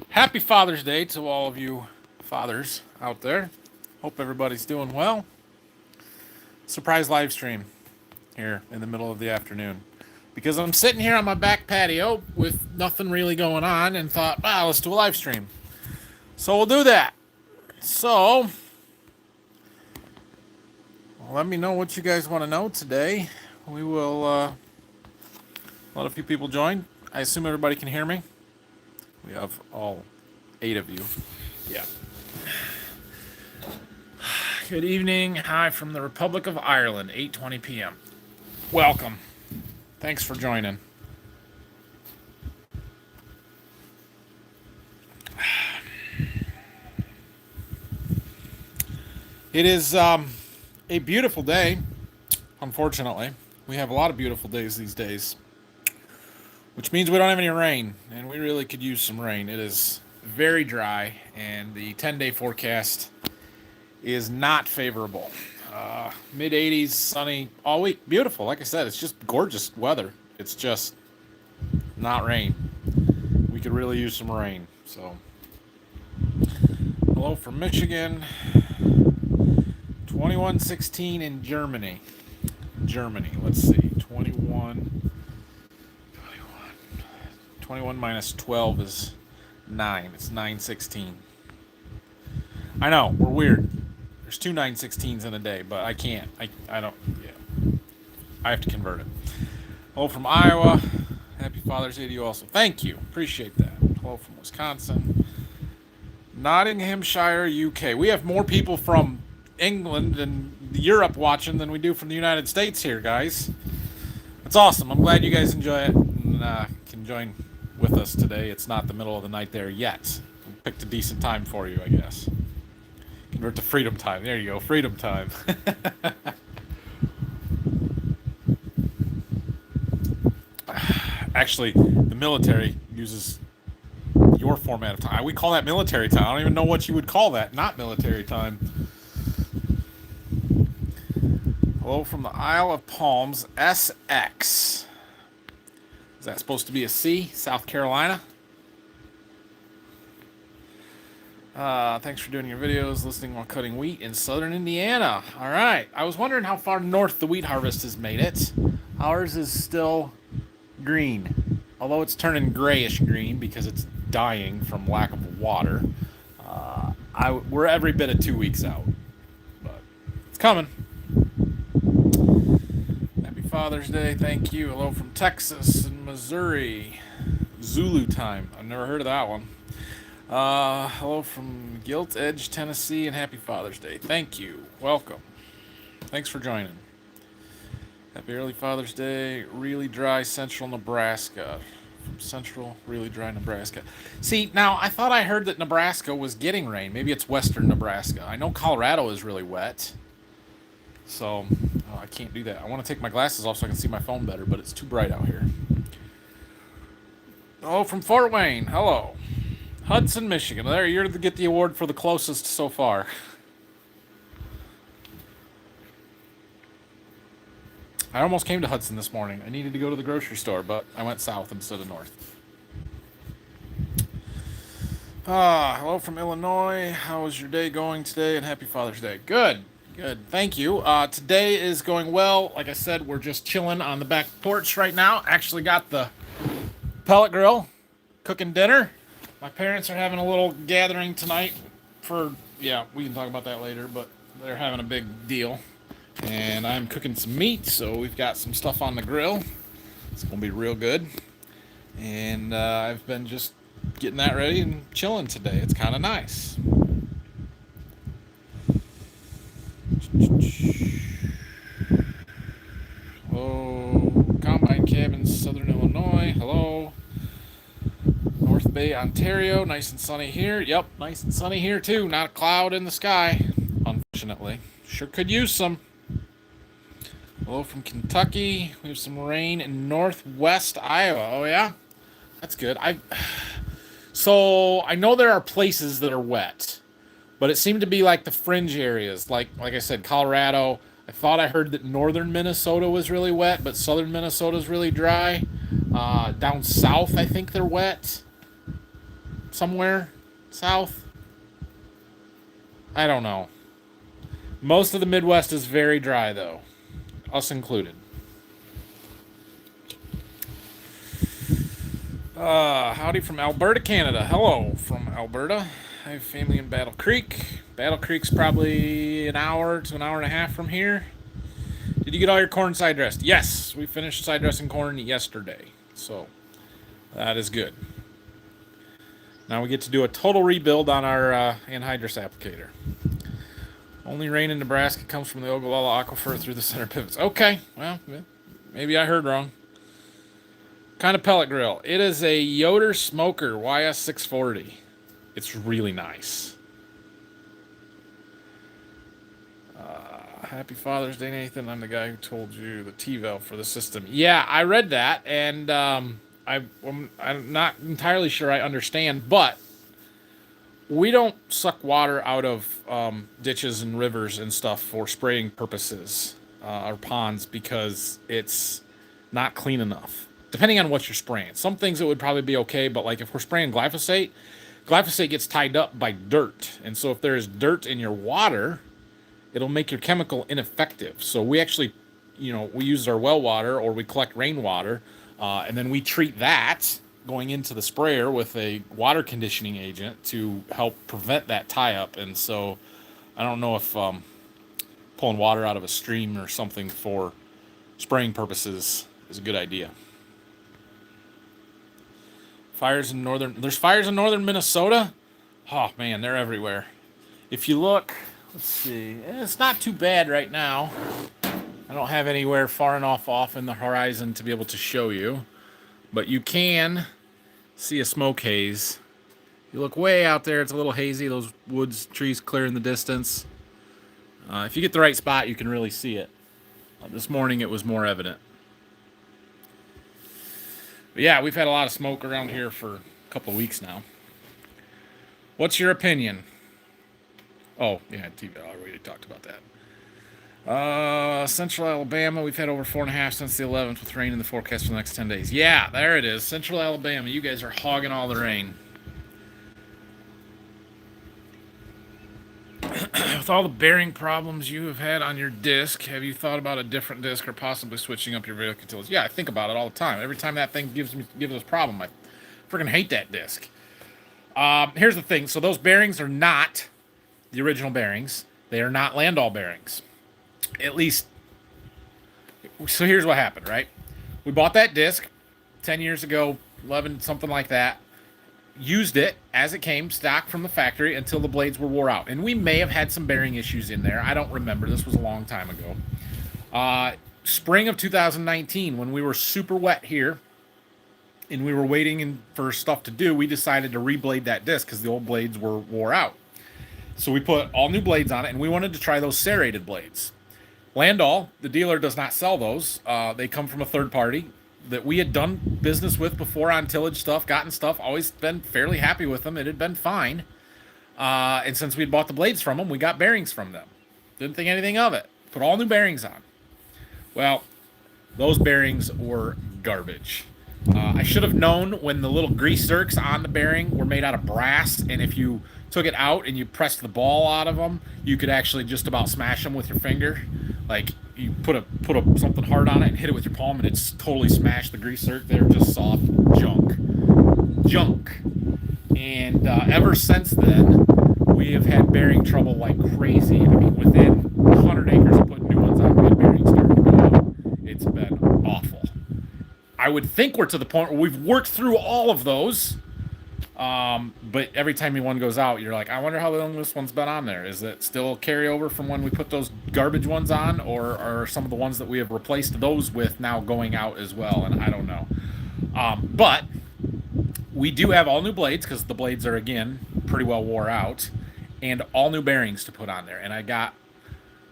Happy Father's Day to all of you fathers out there. Hope everybody's doing well. Surprise live stream here in the middle of the afternoon. Because I'm sitting here on my back patio with nothing really going on and thought, wow, let's do a live stream. So we'll do that. So, let me know what you guys want to know today. We will let a few people join. I assume everybody can hear me. We have all 8 of you. Yeah. Good evening. Hi from the Republic of Ireland, 8:20 p.m. Welcome. Thanks for joining. It is a beautiful day, unfortunately. We have a lot of beautiful days these days, which means we don't have any rain, and we really could use some rain. It is very dry, and the 10-day forecast is not favorable. Mid 80s, sunny all week. Beautiful. Like I said, it's just gorgeous weather. It's just not rain. We could really use some rain. So, hello from Michigan. 2116 in Germany. Germany. Let's see. 21 minus 12 is 9. It's 916. I know, we're weird. There's 2 916s in a day, but I can't. I don't. Yeah. I have to convert it. Hello from Iowa. Happy Father's Day to you also. Thank you. Appreciate that. Hello from Wisconsin. Nottinghamshire, UK. We have more people from England and Europe watching than we do from the United States here, guys. It's awesome. I'm glad you guys enjoy it and can join with us today. It's not the middle of the night there yet. We picked a decent time for you, I guess. Convert to freedom time. There you go, freedom time. Actually, the military uses your format of time. We call that military time. I don't even know what you would call that. Not military time. Hello from the Isle of Palms, SX. Is that supposed to be a C? South Carolina? Thanks for doing your videos, listening while cutting wheat in southern Indiana. All right. I was wondering how far north the wheat harvest has made it. Ours is still green, although it's turning grayish green because it's dying from lack of water. We're every bit of 2 weeks out, but it's coming. Happy Father's Day. Thank you. Hello from Texas and Missouri. Zulu time. I've never heard of that one. Hello from Gilt Edge, Tennessee, and happy Father's Day. Thank you. Welcome. Thanks for joining. Happy early Father's Day. Really dry central Nebraska. From central, really dry Nebraska. See, now, I thought I heard that Nebraska was getting rain. Maybe it's western Nebraska. I know Colorado is really wet. So, I can't do that. I want to take my glasses off so I can see my phone better, but it's too bright out here. Oh, from Fort Wayne. Hello. Hudson, Michigan. There, you're to get the award for the closest so far. I almost came to Hudson this morning. I needed to go to the grocery store, but I went south instead of north. Hello from Illinois. How is your day going today? And happy Father's Day. Good. Good. Thank you. Today is going well. Like I said, we're just chilling on the back porch right now. Actually got the pellet grill, cooking dinner. My parents are having a little gathering tonight for, yeah, we can talk about that later, but they're having a big deal. And I'm cooking some meat, so we've got some stuff on the grill. It's going to be real good. And I've been just getting that ready and chilling today. It's kind of nice. Oh, Combine Cabins, Southern Illinois. Hello. North Bay, Ontario. Nice and sunny here. Yep, nice and sunny here too. Not a cloud in the sky, unfortunately. Sure could use some. Hello from Kentucky. We have some rain in northwest Iowa. Oh yeah, that's good. So I know there are places that are wet, but it seemed to be like the fringe areas, like I said, Colorado. I thought I heard that northern Minnesota was really wet, but southern Minnesota is really dry. Down south, I think they're wet. somewhere south. I don't know. Most of the Midwest is very dry, though, us included. Howdy from Alberta, Canada. Hello from Alberta. I have family in Battle Creek. Battle Creek's probably an hour to an hour and a half from here. Did you get all your corn side dressed? Yes, we finished side dressing corn yesterday. So, that is good. Now we get to do a total rebuild on our anhydrous applicator. Only rain in Nebraska comes from the Ogallala Aquifer through the center pivots. Okay, well, maybe I heard wrong. Kind of pellet grill. It is a Yoder Smoker YS640. It's really nice. Happy Father's Day, Nathan. I'm the guy who told you the T-valve for the system. Yeah, I read that, and I'm not entirely sure I understand, but we don't suck water out of ditches and rivers and stuff for spraying purposes or ponds because it's not clean enough. Depending on what you're spraying. Some things it would probably be okay, but like if we're spraying glyphosate gets tied up by dirt. And so if there is dirt in your water, it'll make your chemical ineffective. So we actually, we use our well water or we collect rainwater, and then we treat that going into the sprayer with a water conditioning agent to help prevent that tie up. And so I don't know if pulling water out of a stream or something for spraying purposes is a good idea. There's fires in northern Minnesota. Oh man, they're everywhere. If you look, let's see, it's not too bad right now. I don't have anywhere far enough off in the horizon to be able to show you, but you can see a smoke haze. You look way out there, it's a little hazy, those woods, trees clear in the distance. If you get the right spot, you can really see it. This morning it was more evident. But yeah, we've had a lot of smoke around here for a couple of weeks now. What's your opinion? Oh, yeah, I already talked about that. Central Alabama, we've had over 4.5 since the 11th with rain in the forecast for the next 10 days. Yeah, there it is. Central Alabama, you guys are hogging all the rain. With all the bearing problems you have had on your disc, have you thought about a different disc or possibly switching up your vehicle utilities? Yeah, I think about it all the time. Every time that thing gives us a problem, I freaking hate that disc. Here's the thing. So those bearings are not the original bearings. They are not Landau bearings. At least, so here's what happened, right? We bought that disc 10 years ago, 11, something like that. Used it as it came, stock from the factory, until the blades were wore out. And we may have had some bearing issues in there. I don't remember. This was a long time ago. Spring of 2019, when we were super wet here, and we were waiting for stuff to do, we decided to reblade that disc because the old blades were wore out. So we put all new blades on it, and we wanted to try those serrated blades. Landau, the dealer, does not sell those. They come from a third party that we had done business with before on tillage stuff, gotten stuff, always been fairly happy with them. It had been fine. And since we'd bought the blades from them, we got bearings from them. Didn't think anything of it. Put all new bearings on. Well, those bearings were garbage. I should have known when the little grease zerks on the bearing were made out of brass, and if you took it out and you pressed the ball out of them, you could actually just about smash them with your finger. Like, you put something hard on it and hit it with your palm, and it's totally smashed the grease zerk. They're just soft junk. And ever since then, we have had bearing trouble like crazy. I mean, within 100 acres of putting new ones on, we had bearings starting to go out. It's been awful. I would think we're to the point where we've worked through all of those. But every time one goes out, you're like, I wonder how long this one's been on there. Is it still carryover from when we put those garbage ones on, or are some of the ones that we have replaced those with now going out as well? And I don't know. But we do have all new blades because the blades are, again, pretty well wore out, and all new bearings to put on there. And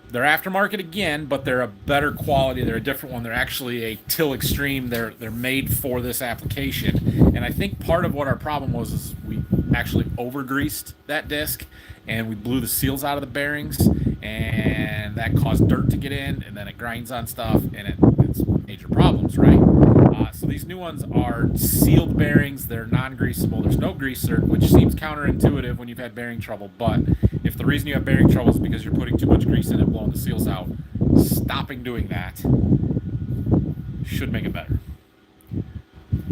they're aftermarket again, but they're a better quality. They're a different one. They're actually a Till Extreme. They're made for this application. And I think part of what our problem was is we actually over-greased that disc, and we blew the seals out of the bearings, and that caused dirt to get in, and then it grinds on stuff, and it's major problems, right? So these new ones are sealed bearings. They're non-greasable. There's no greaser, which seems counterintuitive when you've had bearing trouble. But if the reason you have bearing trouble is because you're putting too much grease in it, blowing the seals out, stopping doing that should make it better.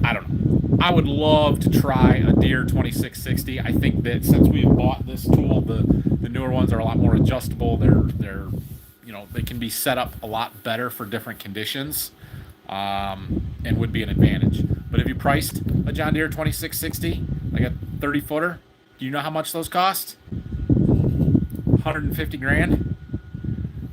I don't know. I would love to try a Deere 2660. I think that since we have bought this tool, the newer ones are a lot more adjustable. They're they can be set up a lot better for different conditions, and would be an advantage. But if you priced a John Deere 2660, like a 30 footer, do you know how much those cost? 150 grand.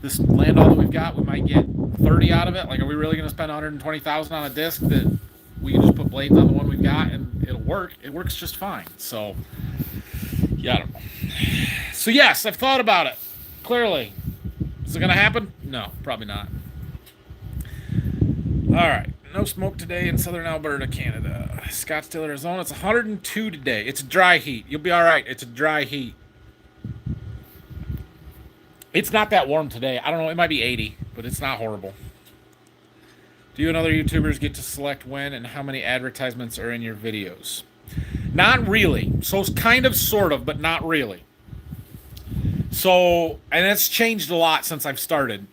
This land all that we've got, we might get 30 out of it. Like, are we really going to spend 120,000 on a disc that we can just put blades on the one we've got and it'll work? It works just fine. So, yeah, I don't know. So yes, I've thought about it. Clearly, is it going to happen? No, probably not. All right. No smoke today in southern Alberta, Canada. Scottsdale, Arizona. It's 102 today. It's a dry heat. You'll be all right. It's a dry heat. It's not that warm today. I don't know. It might be 80, but it's not horrible. Do you and other YouTubers get to select when and how many advertisements are in your videos? Not really. So it's kind of, sort of, but not really. So, and it's changed a lot since I've started.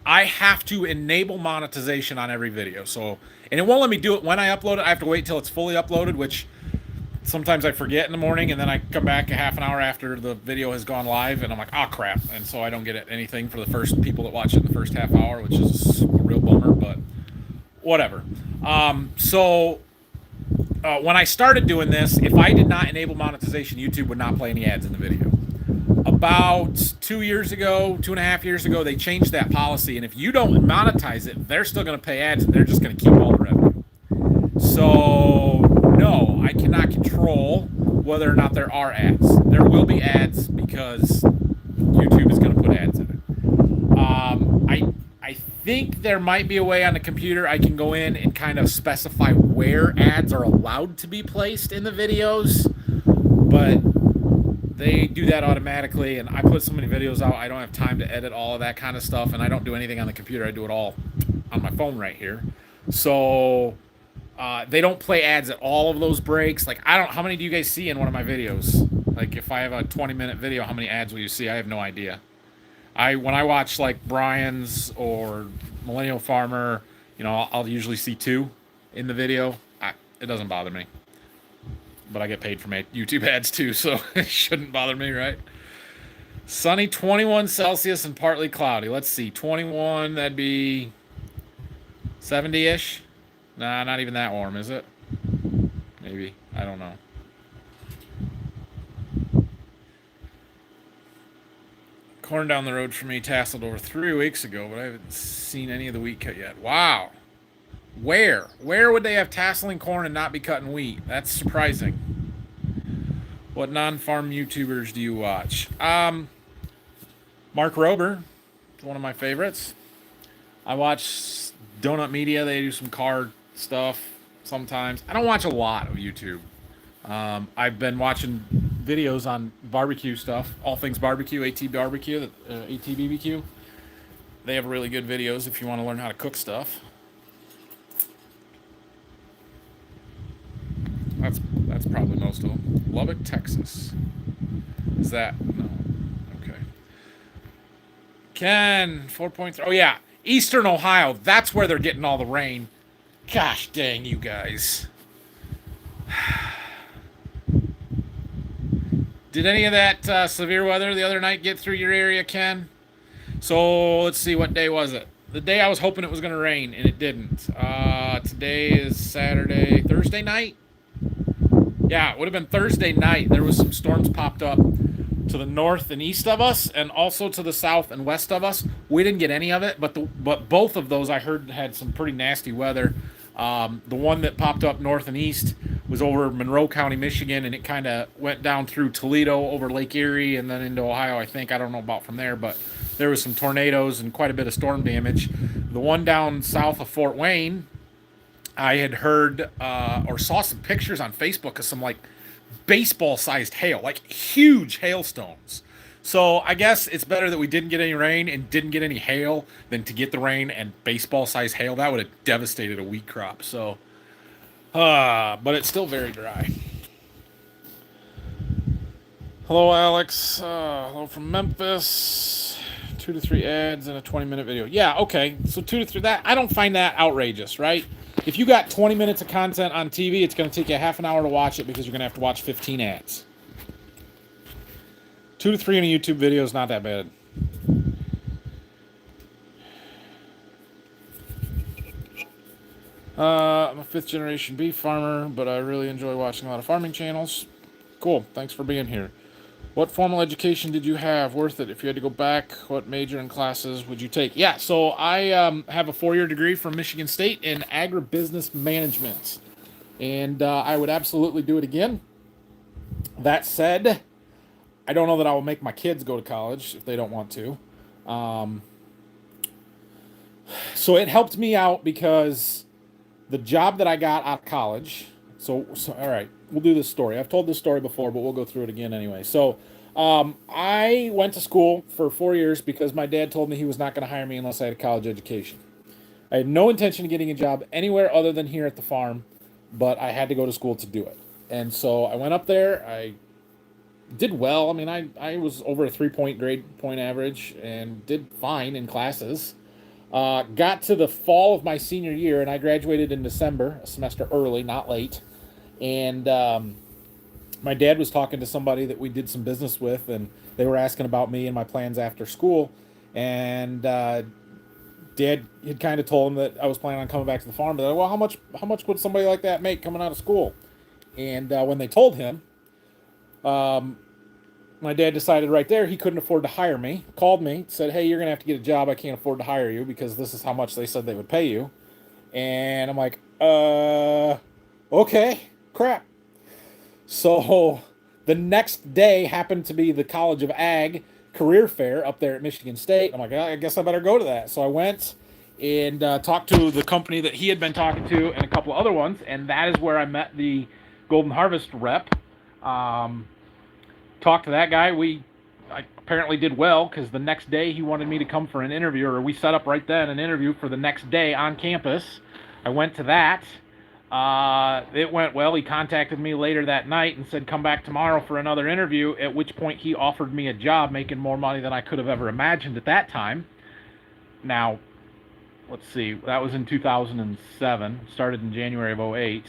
I have to enable monetization on every video. So, and it won't let me do it when I upload it. I have to wait till it's fully uploaded, which sometimes I forget in the morning, and then I come back a half an hour after the video has gone live, and I'm like, oh crap. And so I don't get anything for the first people that watch it in the first half hour, which is a real bummer, but whatever. When I started doing this, if I did not enable monetization, YouTube would not play any ads in the video. About 2.5 years ago, they changed that policy, and if you don't monetize it, they're still going to pay ads, and they're just going to keep all the revenue. So, no, I cannot control whether or not there are ads. There will be ads because YouTube is going to put ads in it. I think there might be a way on the computer I can go in and kind of specify where ads are allowed to be placed in the videos, but they do that automatically, and I put so many videos out, I don't have time to edit all of that kind of stuff, and I don't do anything on the computer. I do it all on my phone right here. So they don't play ads at all of those breaks. Like, how many do you guys see in one of my videos? Like, if I have a 20-minute video, how many ads will you see? I have no idea. When I watch, like, Brian's or Millennial Farmer, I'll usually see 2 in the video. It doesn't bother me. But I get paid for YouTube ads too, so it shouldn't bother me, right? Sunny, 21 Celsius and partly cloudy. Let's see, 21, that'd be 70-ish? Nah, not even that warm, is it? Maybe, I don't know. Corn down the road for me tasseled over 3 weeks ago, but I haven't seen any of the wheat cut yet. Wow. Where would they have tasseling corn and not be cutting wheat? That's surprising. What non-farm YouTubers do you watch? Mark Rober is one of my favorites. I watch Donut Media. They do some car stuff sometimes. I don't watch a lot of YouTube. I've been watching videos on barbecue stuff, all things barbecue, ATBBQ. They have really good videos if you want to learn how to cook stuff. That's probably most of them. Lubbock, Texas. Is that? No. Okay. Ken, 4.3. Oh, yeah. Eastern Ohio. That's where they're getting all the rain. Gosh dang, you guys. Did any of that severe weather the other night get through your area, Ken? So, let's see. What day was it? The day I was hoping it was going to rain, and it didn't. Today is Saturday. Thursday night? Yeah, it would have been Thursday night. There was some storms popped up to the north and east of us, and also to the south and west of us. We didn't get any of it, but both of those I heard had some pretty nasty weather. The one that popped up north and east was over Monroe County, Michigan, and it kind of went down through Toledo over Lake Erie and then into Ohio, I think. I don't know about from there, but there was some tornadoes and quite a bit of storm damage. The one down south of Fort Wayne, I had heard or saw some pictures on Facebook of some, like, baseball-sized hail, like huge hailstones. So I guess it's better that we didn't get any rain and didn't get any hail than to get the rain and baseball-sized hail. That would have devastated a wheat crop. So, but it's still very dry. Hello, Alex. Hello from Memphis. 2 to 3 ads in a 20-minute video. Yeah, okay. So 2 to 3. That I don't find that outrageous, right? If you got 20 minutes of content on TV, it's going to take you half an hour to watch it because you're going to have to watch 15 ads. 2 to 3 in a YouTube video is not that bad. I'm a fifth generation beef farmer, but I really enjoy watching a lot of farming channels. Cool. Thanks for being here. What formal education did you have? Worth it. If you had to go back, what major and classes would you take? Yeah, so I have a 4-year degree from Michigan State in agribusiness management. And I would absolutely do it again. That said, I don't know that I will make my kids go to college if they don't want to. So it helped me out because the job that I got out of college. So all right, we'll do this story. I've told this story before, but we'll go through it again anyway. So I went to school for 4 years because my dad told me he was not going to hire me unless I had a college education. I had no intention of getting a job anywhere other than here at the farm, but I had to go to school to do it. And so I went up there. I did well. I mean, I was over a 3-point grade point average and did fine in classes. Got to the fall of my senior year, and I graduated in December, a semester early, not late. And my dad was talking to somebody that we did some business with, and they were asking about me and my plans after school. And Dad had kind of told him that I was planning on coming back to the farm. But well, how much would somebody like that make coming out of school? And when they told him, my dad decided right there he couldn't afford to hire me. Called me, said, "Hey, you're gonna have to get a job. I can't afford to hire you because this is how much they said they would pay you." And I'm like, okay, crap. So the next day happened to be the College of Ag career fair up there at Michigan State. I'm like, I guess I better go to that. So I went and talked to the company that he had been talking to and a couple of other ones, and that is where I met the Golden Harvest rep. Talked to that guy. I apparently did well because the next day he wanted me to come for an interview, or we set up right then an interview for the next day on campus. I went to that. It went well. He contacted me later that night and said, "Come back tomorrow for another interview," at which point he offered me a job making more money than I could have ever imagined at that time. Now, let's see. That was in 2007. Started in January of 08.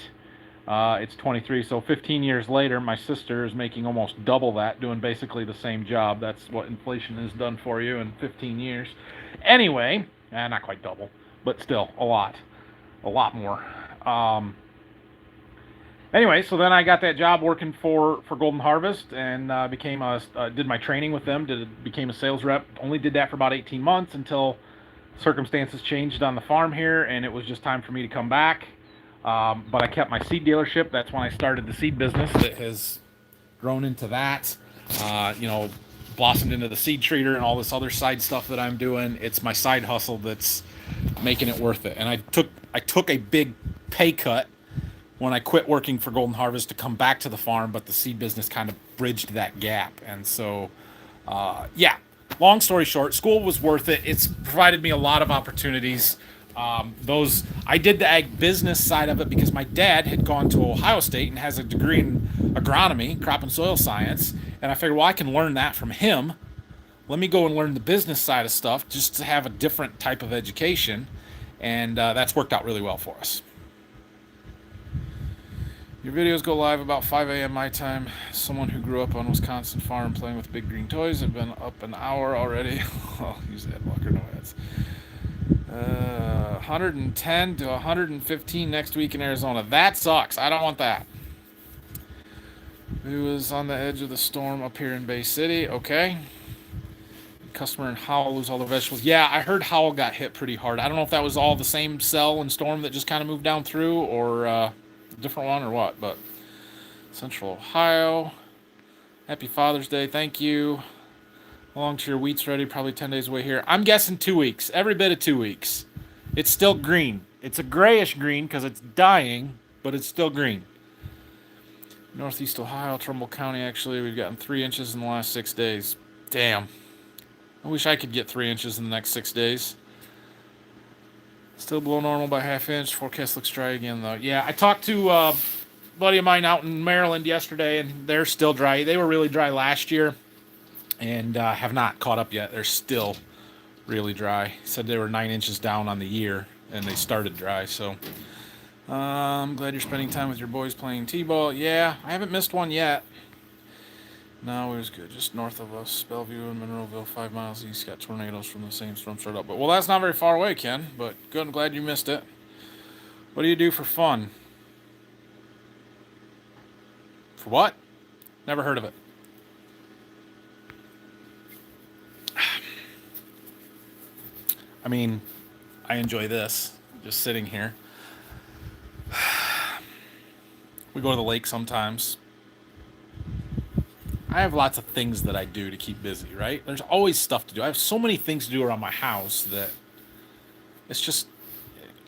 It's 23, so 15 years later, my sister is making almost double that, doing basically the same job. That's what inflation has done for you in 15 years. Anyway, not quite double, but still a lot more. Anyway, so then I got that job working for Golden Harvest and did my training with them, became a sales rep. Only did that for about 18 months until circumstances changed on the farm here, and it was just time for me to come back. But I kept my seed dealership. That's when I started the seed business that has grown into that. Blossomed into the seed treater and all this other side stuff that I'm doing. It's my side hustle that's making it worth it. And I took a big pay cut when I quit working for Golden Harvest to come back to the farm, but the seed business kind of bridged that gap. And so, long story short, school was worth it. It's provided me a lot of opportunities. I did the ag business side of it because my dad had gone to Ohio State and has a degree in agronomy, crop and soil science, and I figured, well, I can learn that from him. Let me go and learn the business side of stuff just to have a different type of education, and that's worked out really well for us. Your videos go live about 5 a.m. my time. Someone who grew up on Wisconsin farm playing with big green toys have been up an hour already. I'll use that blocker, no ads. 110 to 115 next week in Arizona. That sucks. I don't want that. Who was on the edge of the storm up here in Bay City? Okay. Customer in Howell lose all the vegetables. Yeah, I heard Howell got hit pretty hard. I don't know if that was all the same cell and storm that just kind of moved down through, or a different one, or what. But Central Ohio. Happy Father's Day. Thank you. How long till your wheat's ready? Probably 10 days away here. I'm guessing 2 weeks. Every bit of 2 weeks. It's still green. It's a grayish green because it's dying, but it's still green. Northeast Ohio, Trumbull County, actually, we've gotten 3 inches in the last 6 days. Damn. I wish I could get 3 inches in the next 6 days. Still below normal by ½ inch. Forecast looks dry again, though. Yeah, I talked to a buddy of mine out in Maryland yesterday, and they're still dry. They were really dry last year and have not caught up yet. They're still really dry. He said they were 9 inches down on the year, and they started dry, so... I'm glad you're spending time with your boys playing T-ball. Yeah, I haven't missed one yet. No, it was good. Just north of us, Bellevue and Monroeville, 5 miles east, got tornadoes from the same storm started up. But, well, that's not very far away, Ken, but good. I'm glad you missed it. What do you do for fun? For what? Never heard of it. I mean, I enjoy this, just sitting here. We go to the lake sometimes. I have lots of things that I do to keep busy, right? There's always stuff to do. I have so many things to do around my house that it's just,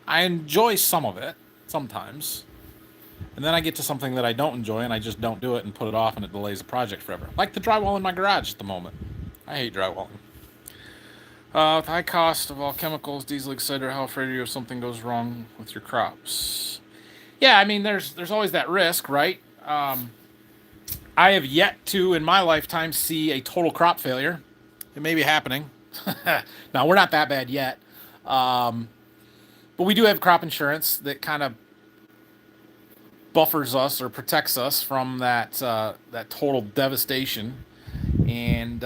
I enjoy some of it sometimes. And then I get to something that I don't enjoy and I just don't do it and put it off and it delays the project forever. Like the drywall in my garage at the moment. I hate drywalling. With high cost of all chemicals, diesel, etc., how afraid are you if something goes wrong with your crops? Yeah, I mean, there's always that risk, right? I have yet to, in my lifetime, see a total crop failure. It may be happening. Now, we're not that bad yet. But we do have crop insurance that kind of buffers us or protects us from that total devastation. And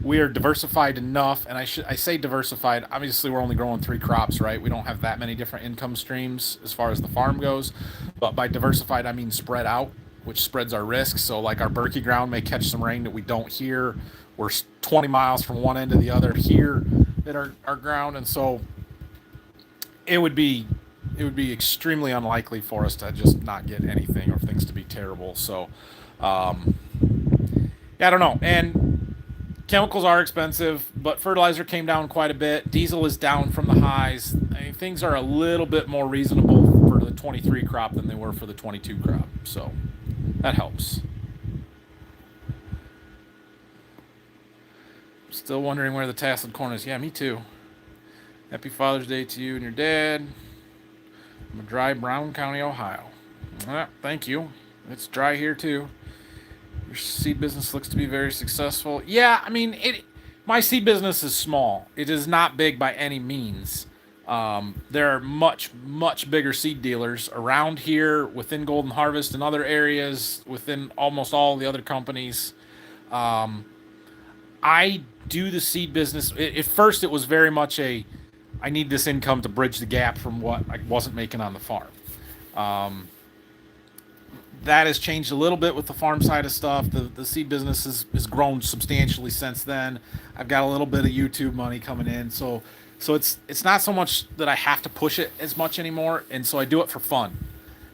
we are diversified enough, and I say diversified. Obviously, we're only growing 3 crops, right? We don't have that many different income streams as far as the farm goes. But by diversified, I mean spread out, which spreads our risk. So like our Berkey ground may catch some rain that we don't hear. We're 20 miles from one end to the other here at our ground. And so it would be extremely unlikely for us to just not get anything or things to be terrible. So, yeah, I don't know. And chemicals are expensive, but fertilizer came down quite a bit. Diesel is down from the highs. I mean, things are a little bit more reasonable for the 23 crop than they were for the 22 crop. So that helps. Still wondering where the tasseled corn is. Yeah, me too. Happy Father's Day to you and your dad. I'm a dry Brown County, Ohio. Thank you. It's dry here too. Your seed business looks to be very successful. Yeah, I mean, my seed business is small. It is not big by any means. There are much, much bigger seed dealers around here, within Golden Harvest and other areas, within almost all the other companies. I do the seed business. At first, it was very much I need this income to bridge the gap from what I wasn't making on the farm. That has changed a little bit with the farm side of stuff. The seed business has grown substantially since then. I've got a little bit of YouTube money coming in, so it's not so much that I have to push it as much anymore, and so I do it for fun.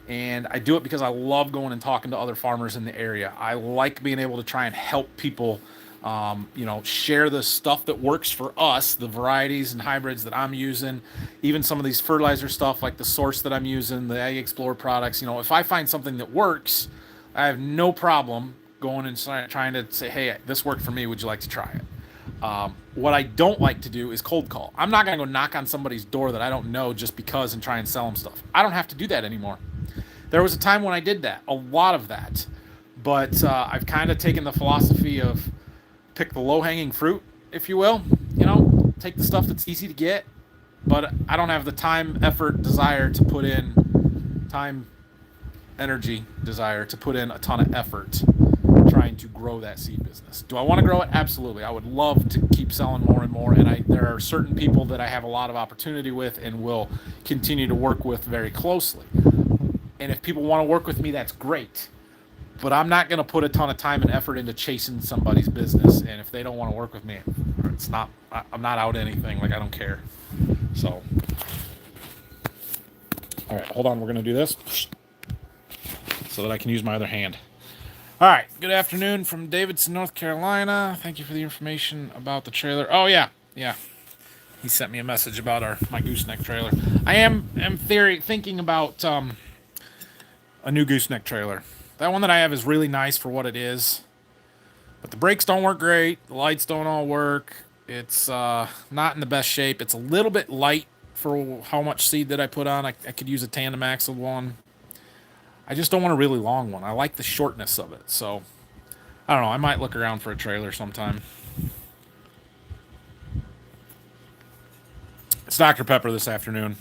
And I do it because I love going and talking to other farmers in the area. I like being able to try and help people, share the stuff that works for us, the varieties and hybrids that I'm using, even some of these fertilizer stuff like the Source that I'm using, the Ag Explorer products. If I find something that works, I have no problem going and trying to say, hey, this worked for me. Would you like to try it? What I don't like to do is cold call. I'm not going to go knock on somebody's door that I don't know just because and try and sell them stuff. I don't have to do that anymore. There was a time when I did that, a lot of that. But I've kind of taken the philosophy of pick the low-hanging fruit, if you will. Take the stuff that's easy to get, but I don't have the time, effort, desire to put in energy, desire to put in a ton of effort trying to grow that seed business. Do I want to grow it? Absolutely. I would love to keep selling more and more, and there are certain people that I have a lot of opportunity with and will continue to work with very closely. And if people want to work with me, that's great. But I'm not going to put a ton of time and effort into chasing somebody's business. And if they don't want to work with me, I'm not out anything. Like, I don't care. So, all right, hold on. We're going to do this so that I can use my other hand. All right. Good afternoon from Davidson, North Carolina. Thank you for the information about the trailer. Oh, yeah. Yeah. He sent me a message about my gooseneck trailer. I am thinking about a new gooseneck trailer. That one that I have is really nice for what it is. But the brakes don't work great. The lights don't all work. It's not in the best shape. It's a little bit light for how much seed that I put on. I could use a tandem axle one. I just don't want a really long one. I like the shortness of it. So, I don't know. I might look around for a trailer sometime. It's Dr. Pepper this afternoon.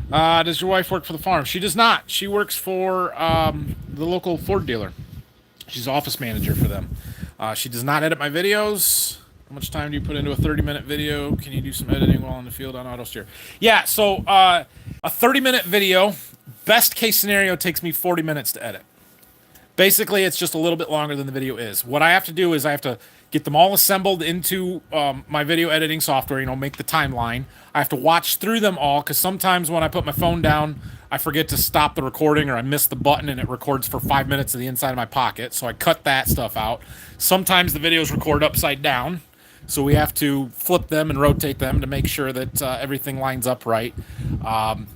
Does your wife work for the farm? She does not. She works for the local Ford dealer. She's office manager for them. She does not edit my videos. How much time do you put into a 30-minute video? Can you do some editing while in the field on auto steer? Yeah, so a 30-minute video, best case scenario, takes me 40 minutes to edit. Basically, it's just a little bit longer than the video is. What I have to do is I have to get them all assembled into my video editing software, make the timeline. I have to watch through them all, because sometimes when I put my phone down, I forget to stop the recording, or I miss the button and it records for 5 minutes of the inside of my pocket. So I cut that stuff out. Sometimes the videos record upside down, so we have to flip them and rotate them to make sure that everything lines up right.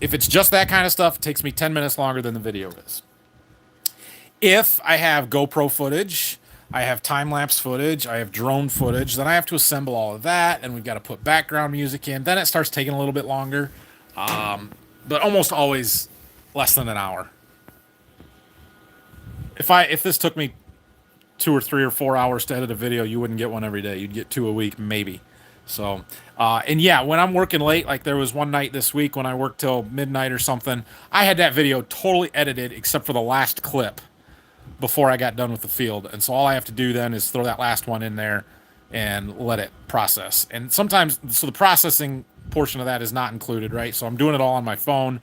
If it's just that kind of stuff, it takes me 10 minutes longer than the video is. If I have GoPro footage, I have time-lapse footage, I have drone footage, then I have to assemble all of that, and we've got to put background music in. Then it starts taking a little bit longer, but almost always less than an hour. If this took me 2 or 3 or 4 hours to edit a video, you wouldn't get one every day. You'd get 2 a week, maybe. So, and yeah, when I'm working late, like there was one night this week when I worked till midnight or something, I had that video totally edited except for the last clip before I got done with the field. And so all I have to do then is throw that last one in there and let it process. And sometimes, so the processing portion of that is not included, right? So I'm doing it all on my phone.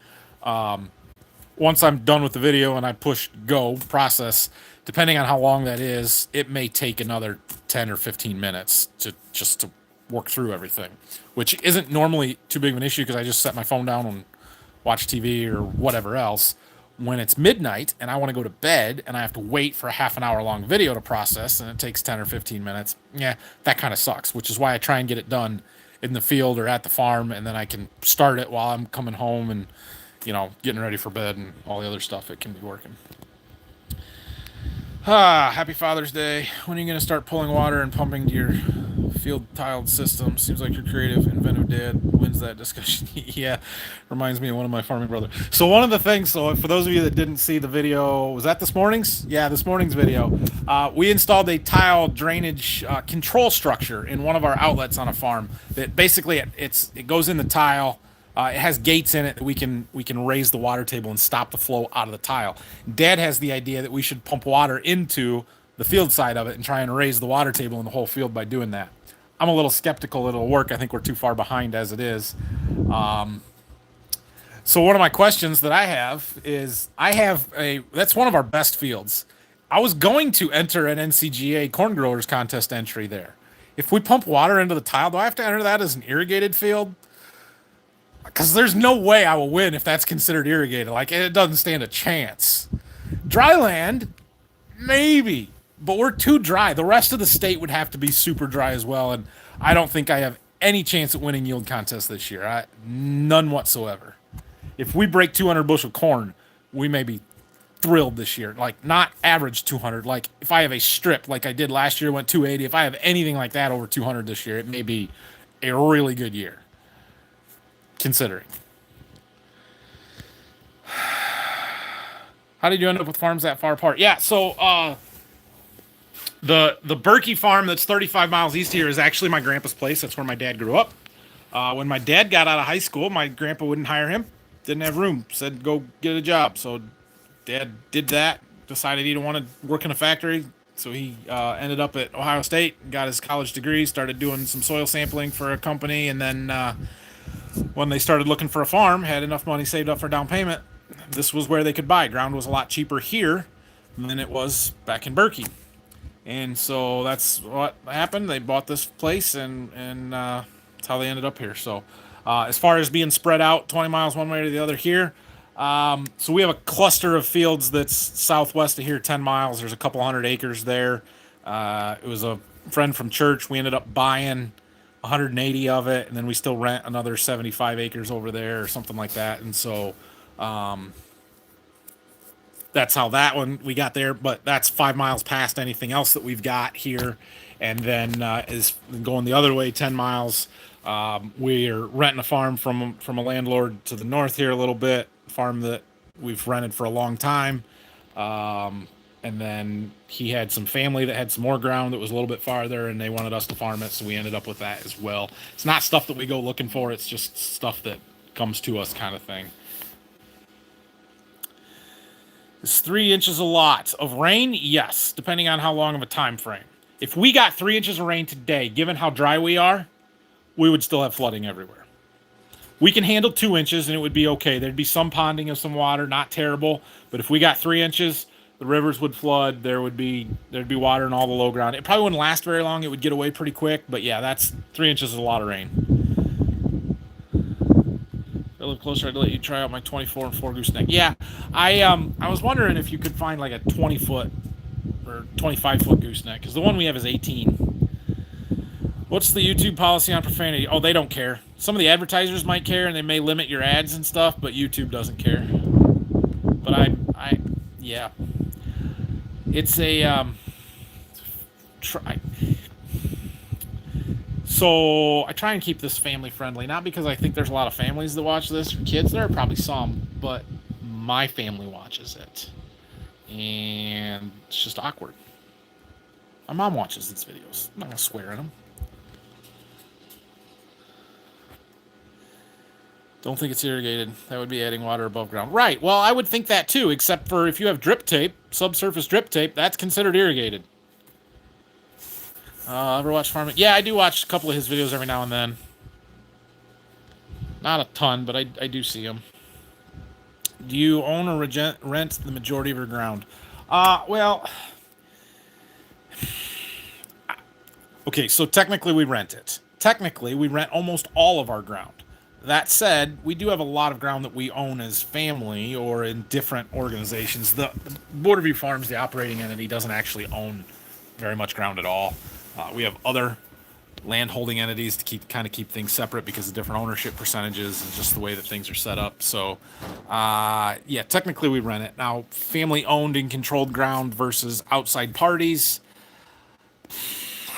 Once I'm done with the video and I push go process, depending on how long that is, it may take another 10 or 15 minutes to work through everything, which isn't normally too big of an issue because I just set my phone down and watch TV or whatever else. When it's midnight and I want to go to bed and I have to wait for a half an hour long video to process and it takes 10 or 15 minutes, yeah, that kind of sucks, which is why I try and get it done in the field or at the farm, and then I can start it while I'm coming home and, getting ready for bed and all the other stuff. It can be working. Happy Father's Day. When are you going to start pulling water and pumping to your field tiled system? Seems like your creative, inventive dad wins that discussion. Yeah, reminds me of one of my farming brothers. So one of the things, so for those of you that didn't see the video, was that this morning's? Yeah, this morning's video. We installed a tile drainage control structure in one of our outlets on a farm that basically it goes in the tile. It has gates in it that we can raise the water table and stop the flow out of the tile. Dad has the idea that we should pump water into the field side of it and try and raise the water table in the whole field by doing that. I'm a little skeptical it'll work. I think we're too far behind as it is. So one of my questions that I have is, that's one of our best fields. I was going to enter an NCGA corn growers contest entry there. If we pump water into the tile, do I have to enter that as an irrigated field? Because there's no way I will win if that's considered irrigated. Like, it doesn't stand a chance. Dry land, maybe. But we're too dry. The rest of the state would have to be super dry as well. And I don't think I have any chance at winning yield contest this year. None whatsoever. If we break 200 bushel corn, we may be thrilled this year. Like, not average 200. Like, if I have a strip like I did last year, went 280. If I have anything like that over 200 this year, it may be a really good year. Considering. How did you end up with farms that far apart? Yeah, so the Berkey farm that's 35 miles east here is actually my grandpa's place. That's where my dad grew up. When my dad got out of high school, my grandpa wouldn't hire him. Didn't have room. Said, go get a job. So Dad did that. Decided he didn't want to work in a factory. So he ended up at Ohio State, got his college degree, started doing some soil sampling for a company, and then when they started looking for a farm, had enough money saved up for down payment, this was where they could buy. Ground was a lot cheaper here than it was back in Berkey. And so that's what happened. They bought this place, and that's how they ended up here. So as far as being spread out 20 miles one way or the other here, so we have a cluster of fields that's southwest of here, 10 miles. There's a couple hundred acres there. It was a friend from church. We ended up buying 180 of it, and then we still rent another 75 acres over there or something like that. And so that's that's how that one we got there. But that's 5 miles past anything else that we've got here. And then is going the other way 10 miles. We're renting a farm from a landlord to the north here a little bit. Farm that we've rented for a long time. And then he had some family that had some more ground that was a little bit farther, and they wanted us to farm it, so we ended up with that as well. It's not stuff that we go looking for; it's just stuff that comes to us, kind of thing. Is 3 inches a lot of rain? Yes, depending on how long of a time frame. If we got 3 inches of rain today, given how dry we are, we would still have flooding everywhere. We can handle 2 inches and it would be okay. There'd be some ponding of some water, not terrible. But if we got 3 inches, the rivers would flood. There'd be water in all the low ground. It probably wouldn't last very long. It would get away pretty quick. But yeah, that's 3 inches is a lot of rain. If I live closer, I'd let you try out my 24 and 4 gooseneck. Yeah, I was wondering if you could find like a 20-foot or 25-foot gooseneck, because the one we have is 18. What's the YouTube policy on profanity? Oh, they don't care. Some of the advertisers might care, and they may limit your ads and stuff, but YouTube doesn't care. But yeah. It's a, so I try and keep this family friendly, not because I think there's a lot of families that watch this, or kids. There are probably some, but my family watches it. And it's just awkward. My mom watches these videos. I'm not going to swear at them. Don't think it's irrigated. That would be adding water above ground. Right. Well, I would think that too, except for if you have drip tape, subsurface drip tape, that's considered irrigated. Ever watch farming? Yeah, I do watch a couple of his videos every now and then. Not a ton, but I do see them. Do you own or rent the majority of your ground? Well, okay, so technically we rent it. Technically, we rent almost all of our ground. That said, we do have a lot of ground that we own as family or in different organizations. The Borderview Farms, the operating entity, doesn't actually own very much ground at all. We have other land holding entities to keep things separate because of different ownership percentages and just the way that things are set up. So, yeah, technically we rent it. Now, family owned and controlled ground versus outside parties,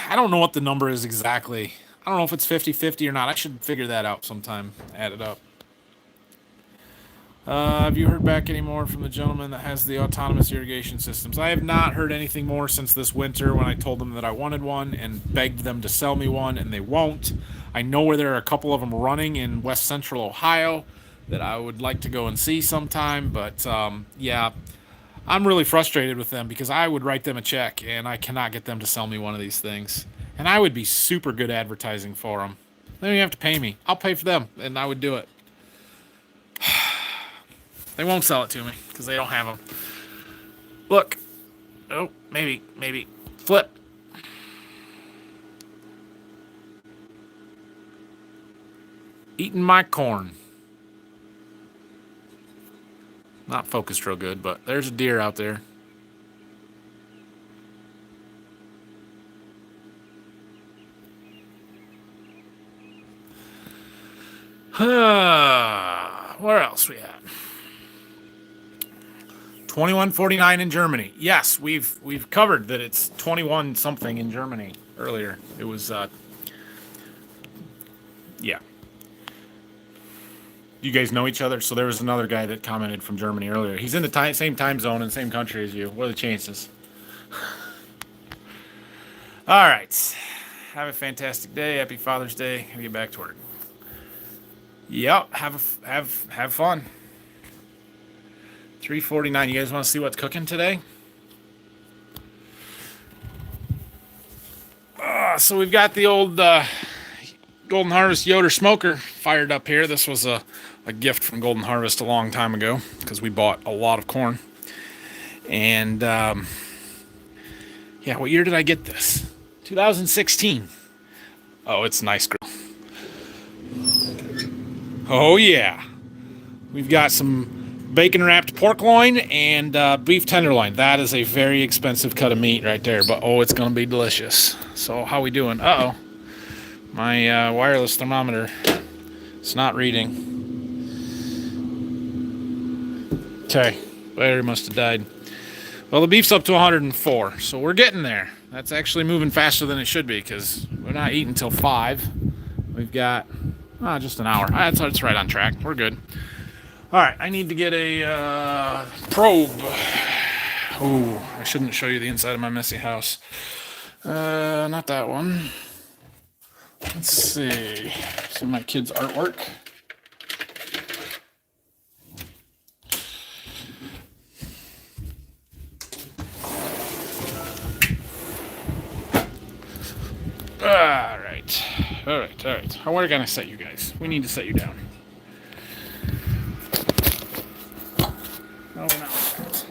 I don't know what the number is exactly. I don't know if it's 50-50 or not. I should figure that out sometime, add it up. Have you heard back any more from the gentleman that has the autonomous irrigation systems? I have not heard anything more since this winter when I told them that I wanted one and begged them to sell me one, and they won't. I know where there are a couple of them running in west central Ohio that I would like to go and see sometime, but yeah, I'm really frustrated with them because I would write them a check and I cannot get them to sell me one of these things. And I would be super good advertising for them. They don't even have to pay me. I'll pay for them, and I would do it. They won't sell it to me because they don't have them. Look. Oh, maybe. Flip. Eating my corn. Not focused real good, but there's a deer out there. Where else we at? 21.49 in Germany. Yes, we've covered that it's 21 something in Germany earlier. It was yeah. You guys know each other? So there was another guy that commented from Germany earlier. He's in the same time zone and same country as you. What are the chances? All right. Have a fantastic day. Happy Father's Day. I'll get back to work. Yep. Have fun. 3:49. You guys want to see what's cooking today? So we've got the old Golden Harvest Yoder smoker fired up here. This was a gift from Golden Harvest a long time ago because we bought a lot of corn. And yeah, what year did I get this? 2016. Oh, it's nice, girl. Oh yeah, we've got some bacon wrapped pork loin and beef tenderloin. That is a very expensive cut of meat right there, but oh, it's gonna be delicious. So how we doing? Uh-oh, my wireless thermometer, it's not reading. Okay, Battery must have died. Well, the beef's up to 104, so we're getting there. That's actually moving faster than it should be because we're not eating until 5. We've got just an hour. That's right on track. We're good. All right, I need to get a probe. Oh, I shouldn't show you the inside of my messy house. Not that one. Let's see. Some of my kids' artwork. All right. How are we gonna set you guys? We need to set you down. No, not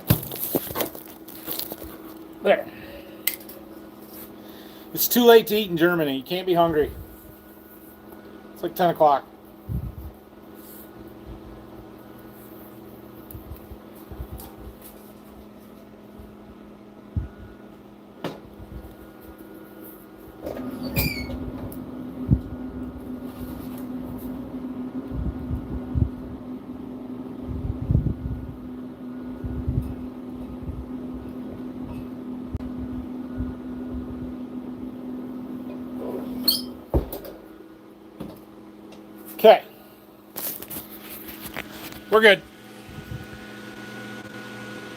there. It's too late to eat in Germany. You can't be hungry. It's like 10 o'clock. Okay. We're good.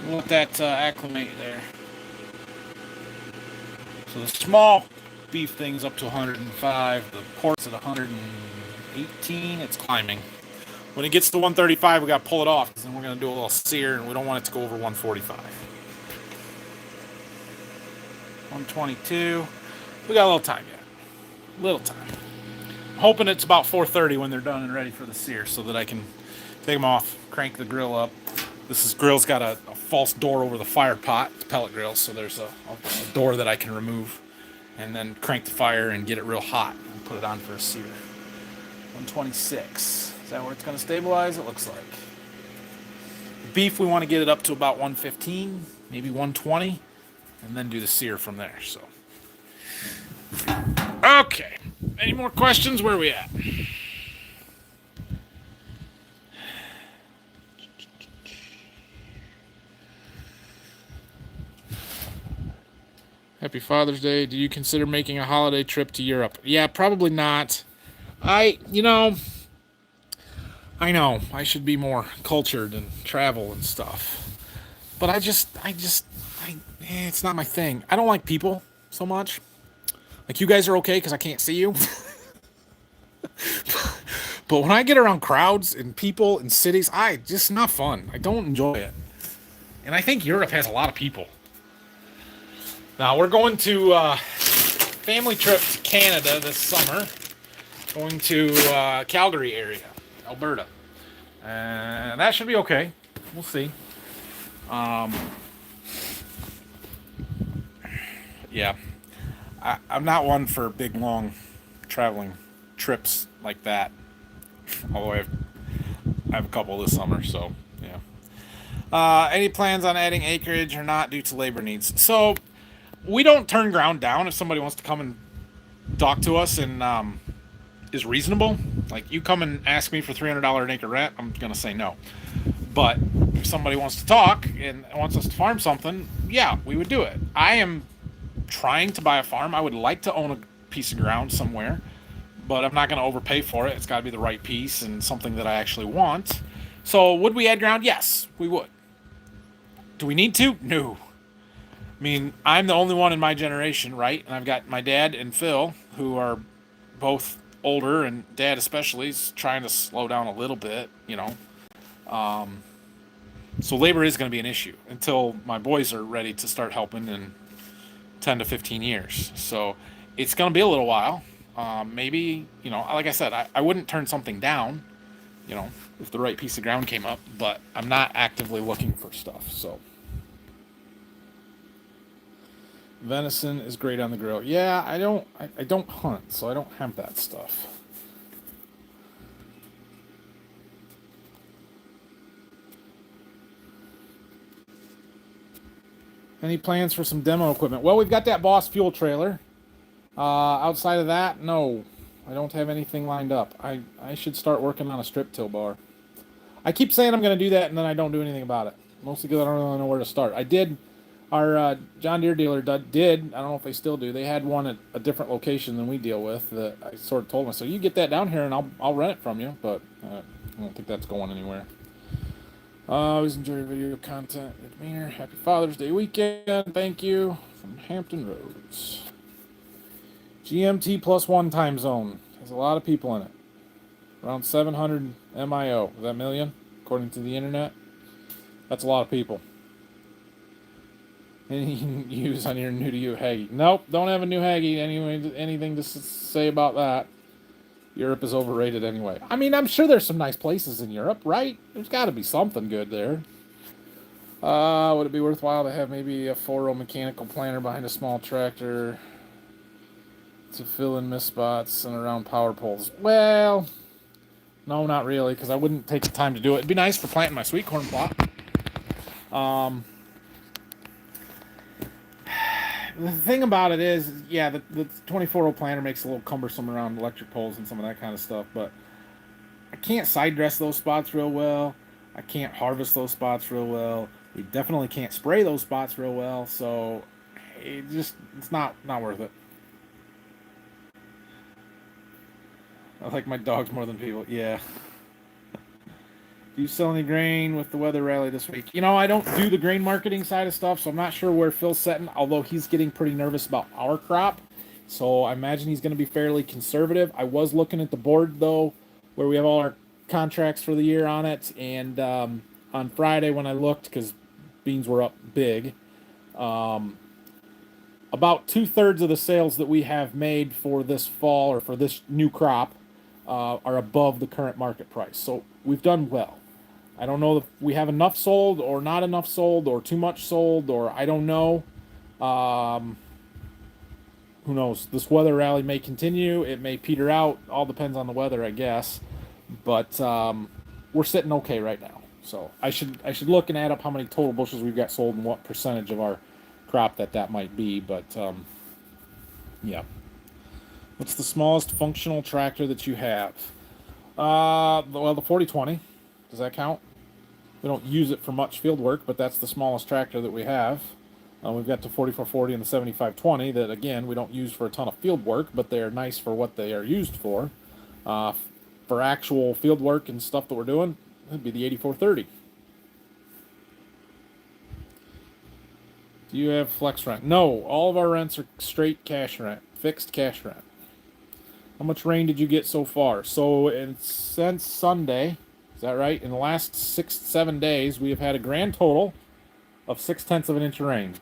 We'll let that acclimate there. So the small beef thing's up to 105. The pork's at 118. It's climbing. When it gets to 135, we got to pull it off because then we're going to do a little sear and we don't want it to go over 145. 122. We got a little time yet. Little time. I'm hoping it's about 4:30 when they're done and ready for the sear so that I can take them off, crank the grill up. Grill's got a false door over the fire pot. It's a pellet grill, so there's a door that I can remove and then crank the fire and get it real hot and put it on for a sear. 126. Is that where it's going to stabilize? It looks like. Beef, we want to get it up to about 115, maybe 120, and then do the sear from there. So, okay. Any more questions? Where are we at? Happy Father's Day. Do you consider making a holiday trip to Europe? Yeah, probably not. I know I should be more cultured and travel and stuff. But it's not my thing. I don't like people so much. Like, you guys are okay because I can't see you. But when I get around crowds and people and cities, just not fun. I don't enjoy it. And I think Europe has a lot of people. Now, we're going to family trip to Canada this summer. Going to Calgary area, Alberta. And that should be okay. We'll see. Yeah. I'm not one for big, long traveling trips like that. Although I have a couple this summer, so, yeah. Any plans on adding acreage or not due to labor needs? So, we don't turn ground down if somebody wants to come and talk to us and is reasonable. Like, you come and ask me for $300 an acre rent, I'm going to say no. But if somebody wants to talk and wants us to farm something, yeah, we would do it. I am trying to buy a farm. I would like to own a piece of ground somewhere, but I'm not going to overpay for it. It's got to be the right piece and something that I actually want. So would we add ground? Yes, we would. Do we need to? No. I mean, I'm the only one in my generation, right? And I've got my dad and Phil, who are both older, and Dad especially is trying to slow down a little bit, So labor is going to be an issue until my boys are ready to start helping in 10 to 15 years. So it's going to be a little while. Maybe, like I said, I wouldn't turn something down, if the right piece of ground came up, but I'm not actively looking for stuff, so. Venison is great on the grill. Yeah, I don't hunt, so I don't have that stuff. Any plans for some demo equipment? Well, we've got that Boss fuel trailer. Outside of that, no. I don't have anything lined up. I should start working on a strip till bar. I keep saying I'm going to do that, and then I don't do anything about it. mostly because I don't really know where to start. I did. Our John Deere dealer did. I don't know if they still do. They had one at a different location than we deal with. That I sort of told them, so you get that down here and I'll rent it from you. But I don't think that's going anywhere. Always enjoy video content. Demeanor. Happy Father's Day weekend. Thank you from Hampton Roads. GMT +1 time zone. There's a lot of people in it. Around 700 MIO. Is that million? According to the internet. That's a lot of people. Anything you can use on your new to you Haggy? Nope, don't have a new Haggy. Anyway, anything to say about that? Europe is overrated anyway. I mean, I'm sure there's some nice places in Europe, right? There's got to be something good there. Would it be worthwhile to have maybe a 4-row mechanical planter behind a small tractor to fill in missed spots and around power poles? Well, no, not really, because I wouldn't take the time to do it. It'd be nice for planting my sweet corn plot. The thing about it is, yeah, the 24-row planter makes it a little cumbersome around electric poles and some of that kind of stuff, but I can't side dress those spots real well. I can't harvest those spots real well. We definitely can't spray those spots real well, so it's not worth it. I like my dogs more than people. Yeah. Do you sell any grain with the weather rally this week? You know, I don't do the grain marketing side of stuff, so I'm not sure where Phil's setting, although he's getting pretty nervous about our crop. So I imagine he's going to be fairly conservative. I was looking at the board, though, where we have all our contracts for the year on it. And on Friday when I looked, because beans were up big, about 2/3 of the sales that we have made for this fall or for this new crop are above the current market price. So we've done well. I don't know if we have enough sold or not enough sold or too much sold or I don't know. Who knows? This weather rally may continue. It may peter out. All depends on the weather, I guess. But we're sitting okay right now. So I should look and add up how many total bushels we've got sold and what percentage of our crop that might be. But yeah. What's the smallest functional tractor that you have? Well, the 4020. Does that count? We don't use it for much field work, but that's the smallest tractor that we have. We've got the 4440 and the 7520 that, again, we don't use for a ton of field work, but they are nice for what they are used for. For actual field work and stuff that we're doing, it'd be the 8430. Do you have flex rent? No, all of our rents are straight cash rent, fixed cash rent. How much rain did you get so far? So since Sunday, is that right? In the last 6-7 days, we have had a grand total of 0.6 of an inch of rain.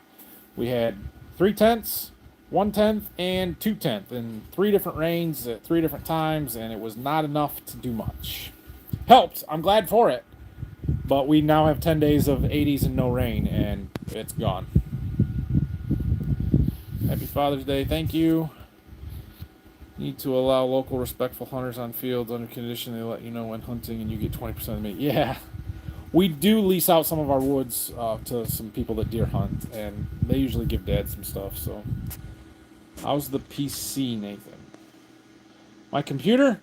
We had 0.3, 1/10, and 2/10 in 3 different rains at 3 different times, and it was not enough to do much. Helped. I'm glad for it. But we now have 10 days of 80s and no rain, and it's gone. Happy Father's Day. Thank you. Need to allow local respectful hunters on fields under condition they let you know when hunting and you get 20% of the meat. Yeah. We do lease out some of our woods to some people that deer hunt, and they usually give Dad some stuff, so. How's the PC, Nathan? My computer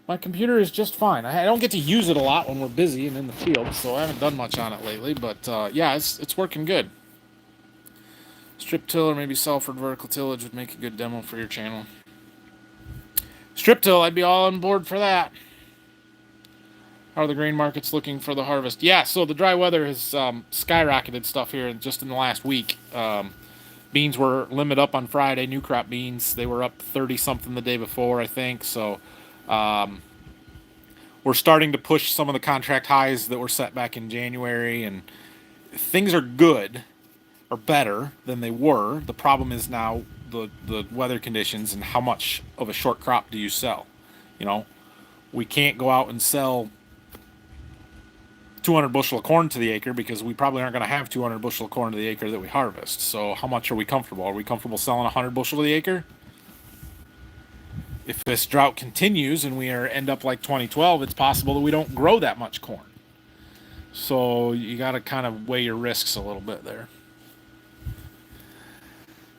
is just fine. I don't get to use it a lot when we're busy and in the field, so I haven't done much on it lately, but yeah, it's working good. Strip till or maybe Salford vertical tillage would make a good demo for your channel. Strip till, I'd be all on board for that. How are the grain markets looking for the harvest? Yeah, so the dry weather has skyrocketed stuff here just in the last week. Beans were limit up on Friday, new crop beans. They were up 30-something the day before, I think. So we're starting to push some of the contract highs that were set back in January, and things are good, or better than they were. The problem is now the weather conditions and how much of a short crop do you sell. You know, we can't go out and sell 200 bushel of corn to the acre because we probably aren't going to have 200 bushel of corn to the acre that we harvest. So how much are we comfortable? Are we comfortable selling 100 bushel to the acre? If this drought continues and we end up like 2012, it's possible that we don't grow that much corn. So you got to kind of weigh your risks a little bit there.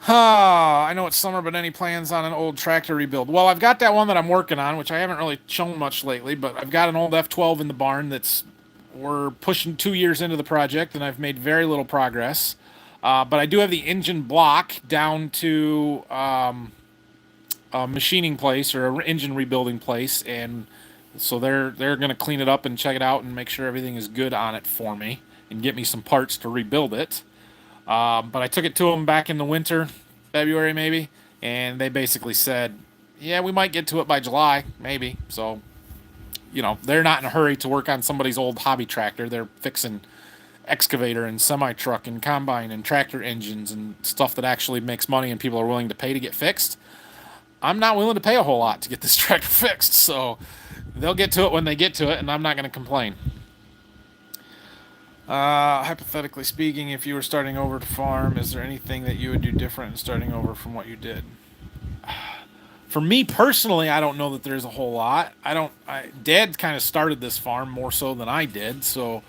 I know it's summer, but any plans on an old tractor rebuild? Well, I've got that one that I'm working on, which I haven't really shown much lately, but I've got an old F12 in the barn that's we're pushing 2 years into the project, and I've made very little progress. But I do have the engine block down to a machining place or an engine rebuilding place, and so they're going to clean it up and check it out and make sure everything is good on it for me and get me some parts to rebuild it. But I took it to them back in the winter, February maybe, and they basically said, "Yeah, we might get to it by July, maybe." So, they're not in a hurry to work on somebody's old hobby tractor. They're fixing excavator and semi truck and combine and tractor engines and stuff that actually makes money and people are willing to pay to get fixed. I'm not willing to pay a whole lot to get this tractor fixed, so they'll get to it when they get to it, and I'm not going to complain. Hypothetically speaking, if you were starting over to farm, is there anything that you would do different in starting over from what you did? For me personally, I don't know that there's a whole lot. Dad kind of started this farm more so than I did, so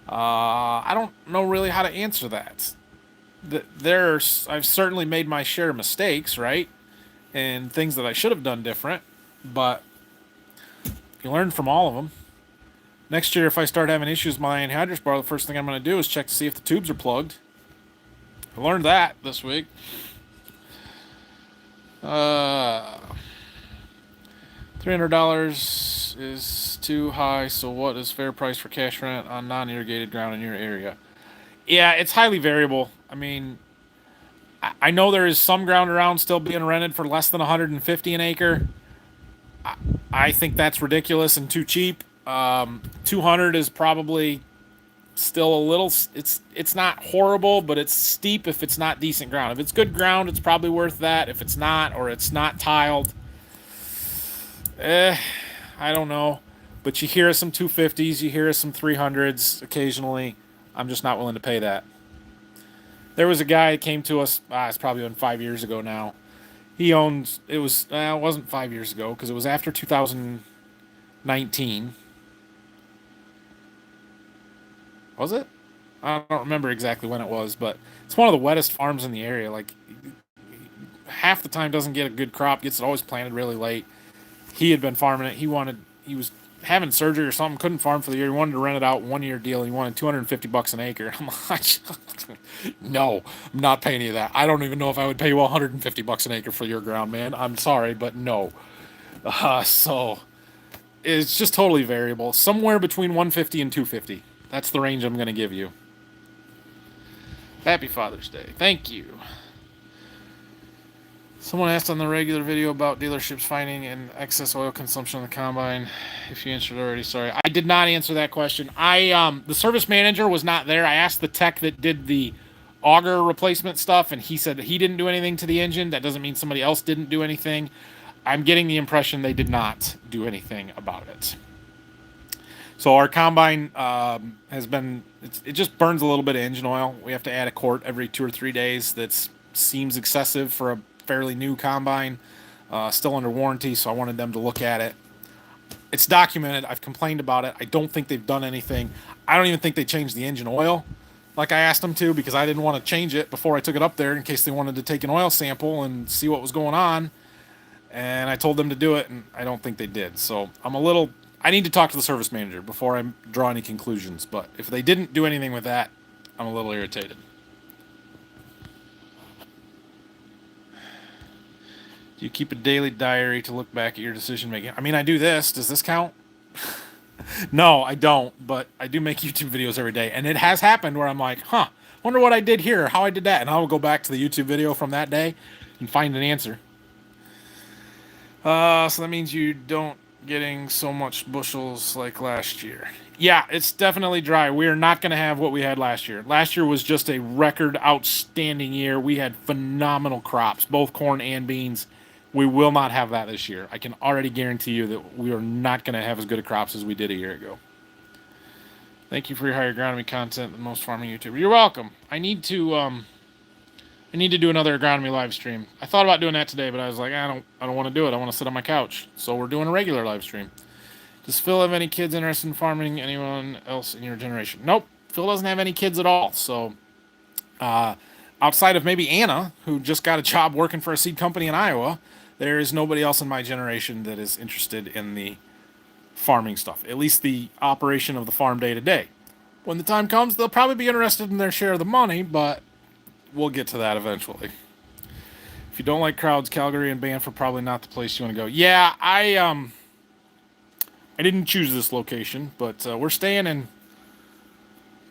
I don't know really how to answer that. I've certainly made my share of mistakes, right? And things that I should have done different, but you learn from all of them. Next year, if I start having issues with my anhydrous bar, the first thing I'm going to do is check to see if the tubes are plugged. I learned that this week. $300 is too high, so what is fair price for cash rent on non-irrigated ground in your area? Yeah, it's highly variable. I mean, I know there is some ground around still being rented for less than 150 an acre. I think that's ridiculous and too cheap. 200 is probably still a little. It's not horrible, but it's steep if it's not decent ground. If it's good ground, it's probably worth that. If it's not, or it's not tiled, I don't know. But you hear some 250s, you hear some 300s occasionally. I'm just not willing to pay that. There was a guy that came to us, it's probably been 5 years ago now. He owns, it wasn't 5 years ago because it was after 2019. Was it? I don't remember exactly when it was, but it's one of the wettest farms in the area. Like, half the time doesn't get a good crop, gets it always planted really late. He had been farming it. He was having surgery or something, couldn't farm for the year. He wanted to rent it out, 1 year deal. He wanted $250 an acre. I'm like, no, I'm not paying you that. I don't even know if I would pay you $150 an acre for your ground, man. I'm sorry, but no. So it's just totally variable. Somewhere between 150 and 250. That's the range I'm going to give you. Happy Father's Day. Thank you. Someone asked on the regular video about dealerships finding an excess oil consumption on the combine. If you answered already, sorry. I did not answer that question. The service manager was not there. I asked the tech that did the auger replacement stuff, and he said that he didn't do anything to the engine. That doesn't mean somebody else didn't do anything. I'm getting the impression they did not do anything about it. So our combine it just burns a little bit of engine oil. We have to add a quart every 2 or 3 days. That seems excessive for a fairly new combine, still under warranty, so I wanted them to look at it. It's documented. I've complained about it. I don't think they've done anything. I don't even think they changed the engine oil like I asked them to, because I didn't want to change it before I took it up there in case they wanted to take an oil sample and see what was going on. And I told them to do it, and I don't think they did. So I need to talk to the service manager before I draw any conclusions. But if they didn't do anything with that, I'm a little irritated. Do you keep a daily diary to look back at your decision making? I mean, I do this. Does this count? No, I don't, but I do make YouTube videos every day. And it has happened where I'm like, wonder what I did here, or how I did that. And I will go back to the YouTube video from that day and find an answer. So that means you don't getting so much bushels like last year. Yeah, it's definitely dry. We are not going to have what we had last year. Last year was just a record outstanding year. We had phenomenal crops, both corn and beans. We will not have that this year. I can already guarantee you that we are not going to have as good a crops as we did a year ago. Thank you for your higher agronomy content than most farming YouTubers. You're welcome. I need to do another agronomy live stream. I thought about doing that today, but I was like, I don't want to do it. I want to sit on my couch. So we're doing a regular live stream. Does Phil have any kids interested in farming? Anyone else in your generation? Nope. Phil doesn't have any kids at all. So outside of maybe Anna, who just got a job working for a seed company in Iowa, there is nobody else in my generation that is interested in the farming stuff, at least the operation of the farm day to day. When the time comes, they'll probably be interested in their share of the money, but we'll get to that eventually. If you don't like crowds, Calgary and Banff are probably not the place you want to go. Yeah, I didn't choose this location, but we're staying in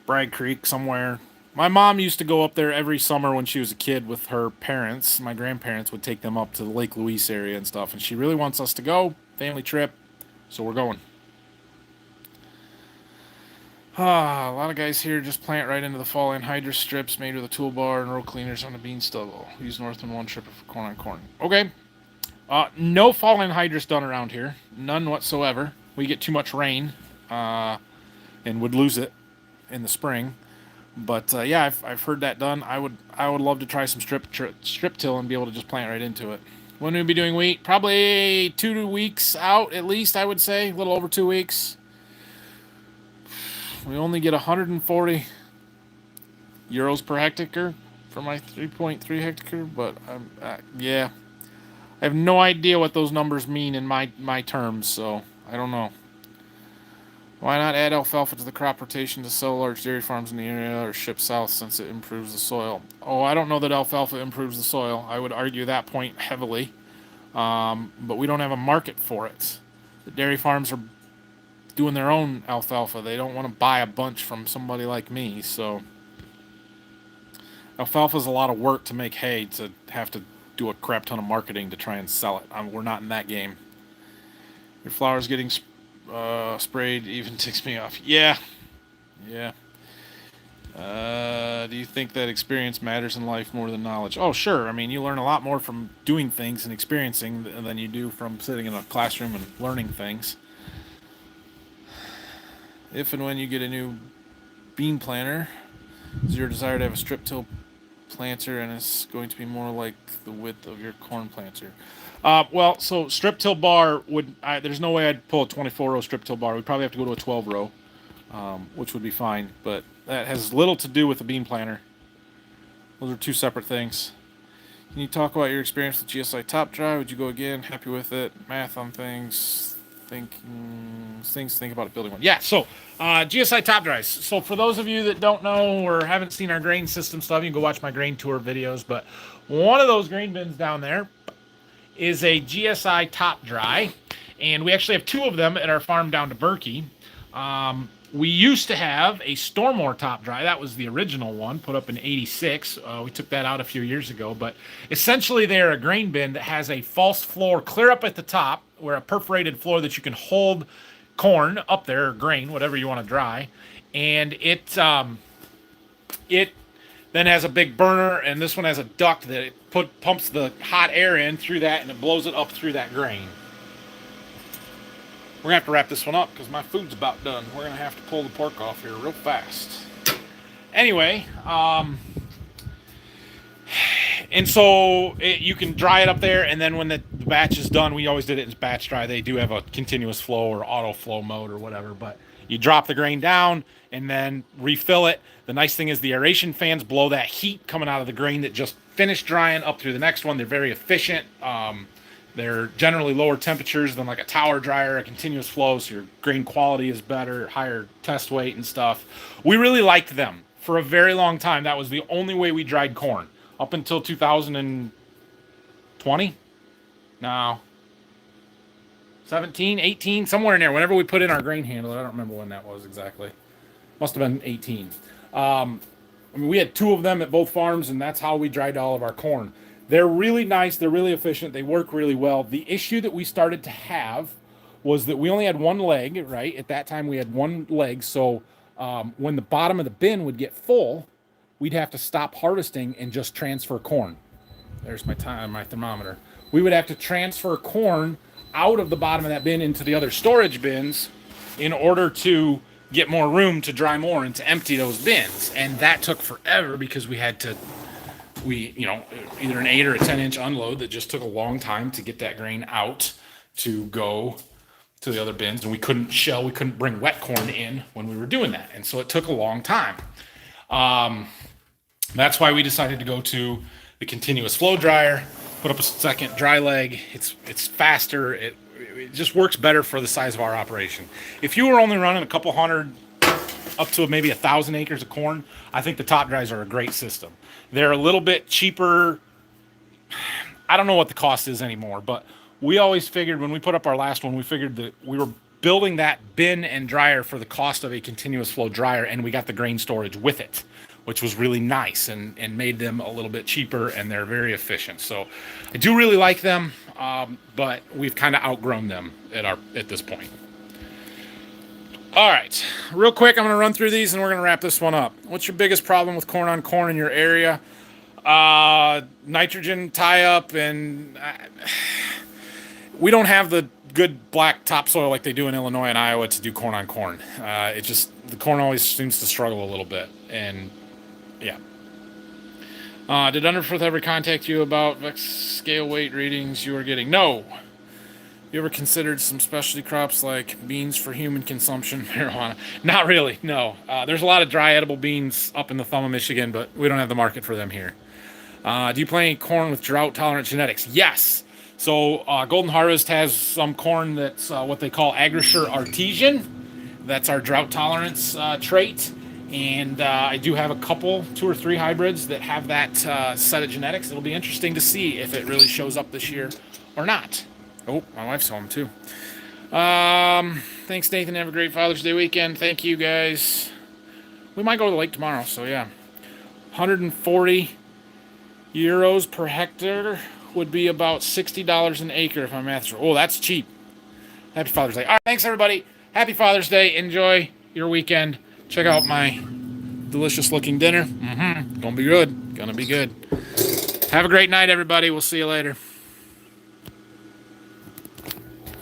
Bragg Creek somewhere. My mom used to go up there every summer when she was a kid with her parents. My grandparents would take them up to the Lake Louise area and stuff, and she really wants us to go. Family trip, so we're going. A lot of guys here just plant right into the fall anhydrous strips made with a toolbar and row cleaners on a beanstalk. Use Northman one strip for corn on corn. Okay. No fall anhydrous done around here. None whatsoever. We get too much rain and would lose it in the spring. But yeah, I've heard that done. I would love to try some strip till and be able to just plant right into it. When we'd be doing wheat, probably 2 weeks out at least. I would say a little over 2 weeks. We only get 140 euros per hectare for my 3.3 hectare, but yeah, I have no idea what those numbers mean in my terms, so I don't know. Why not add alfalfa to the crop rotation to sell large dairy farms in the area or ship south since it improves the soil? Oh, I don't know that alfalfa improves the soil. I would argue that point heavily, but we don't have a market for it. The dairy farms are doing their own alfalfa. They don't want to buy a bunch from somebody like me, so alfalfa is a lot of work to make hay to have to do a crap ton of marketing to try and sell it. We're not in that game. Your flowers getting sprayed even ticks me off. Yeah. Do you think that experience matters in life more than knowledge? Oh, sure. I mean, you learn a lot more from doing things and experiencing than you do from sitting in a classroom and learning things. If and when you get a new bean planter, is your desire to have a strip till planter and it's going to be more like the width of your corn planter? Well, so strip till bar there's no way I'd pull a 24-row strip till bar. We'd probably have to go to a 12-row, which would be fine. But that has little to do with the bean planter. Those are two separate things. Can you talk about your experience with GSI top dry? Would you go again? Happy with it? Math on things. Think about it, building one. Yeah, so GSI top dries. So for those of you that don't know or haven't seen our grain system stuff, you can go watch my grain tour videos. But one of those grain bins down there is a GSI top dry, and we actually have 2 of them at our farm down to Berkey. We used to have a Stormore top dry. That was the original one, put up in '86. We took that out a few years ago, but essentially they're a grain bin that has a false floor clear up at the top, where a perforated floor that you can hold corn up there, or grain, whatever you want to dry, and it then has a big burner, and this one has a duct that it pumps the hot air in through that, and it blows it up through that grain. We're going to have to wrap this one up because my food's about done. We're going to have to pull the pork off here real fast. Anyway, and so you can dry it up there, and then when the batch is done, we always did it in batch dry. They do have a continuous flow or auto flow mode or whatever, but you drop the grain down and then refill it. The nice thing is the aeration fans blow that heat coming out of the grain that just finished drying up through the next one. They're very efficient. They're generally lower temperatures than like a tower dryer, a continuous flow, so your grain quality is better, higher test weight and stuff. We really liked them for a very long time. That was the only way we dried corn up until 2020. No, 17, 18, somewhere in there. Whenever we put in our grain handler, I don't remember when that was exactly. Must have been 18. I mean, we had 2 of them at both farms, and that's how we dried all of our corn. They're really nice. They're really efficient. They work really well. The issue that we started to have was that we only had 1 leg, right? At that time, we had 1 leg. So when the bottom of the bin would get full, we'd have to stop harvesting and just transfer corn. There's my thermometer. We would have to transfer corn out of the bottom of that bin into the other storage bins in order to get more room to dry more and to empty those bins. And that took forever because we had to either an 8 or a 10-inch unload that just took a long time to get that grain out to go to the other bins, and we couldn't bring wet corn in when we were doing that, and so it took a long time. That's why we decided to go to the continuous flow dryer, put up a second dry leg. It's faster. It just works better for the size of our operation. If you were only running a couple hundred up to maybe 1,000 acres of corn, I think the top dries are a great system. They're a little bit cheaper. I don't know what the cost is anymore, but we always figured when we put up our last one, we figured that we were building that bin and dryer for the cost of a continuous flow dryer, and we got the grain storage with it, which was really nice and made them a little bit cheaper, and they're very efficient. So I do really like them, but we've kind of outgrown them at this point. All right, real quick, I'm going to run through these and we're going to wrap this one up. What's your biggest problem with corn on corn in your area? Nitrogen tie-up, and we don't have the good black topsoil like they do in Illinois and Iowa to do corn on corn. The corn always seems to struggle a little bit, and yeah. Did Underforth ever contact you about Vex scale weight readings you were getting? No. You ever considered some specialty crops like beans for human consumption, marijuana? Not really, no. There's a lot of dry edible beans up in the thumb of Michigan, but we don't have the market for them here. Do you plant any corn with drought-tolerant genetics? Yes. So Golden Harvest has some corn that's what they call Agrisure Artesian. That's our drought tolerance trait. And I do have a couple, 2 or 3 hybrids that have that set of genetics. It'll be interesting to see if it really shows up this year or not. Oh, my wife saw them too. Thanks, Nathan. Have a great Father's Day weekend. Thank you, guys. We might go to the lake tomorrow, so yeah. 140 euros per hectare would be about $60 an acre if my math's right. Oh, that's cheap. Happy Father's Day. All right, thanks, everybody. Happy Father's Day. Enjoy your weekend. Check out my delicious-looking dinner. Gonna be good. Gonna be good. Have a great night, everybody. We'll see you later.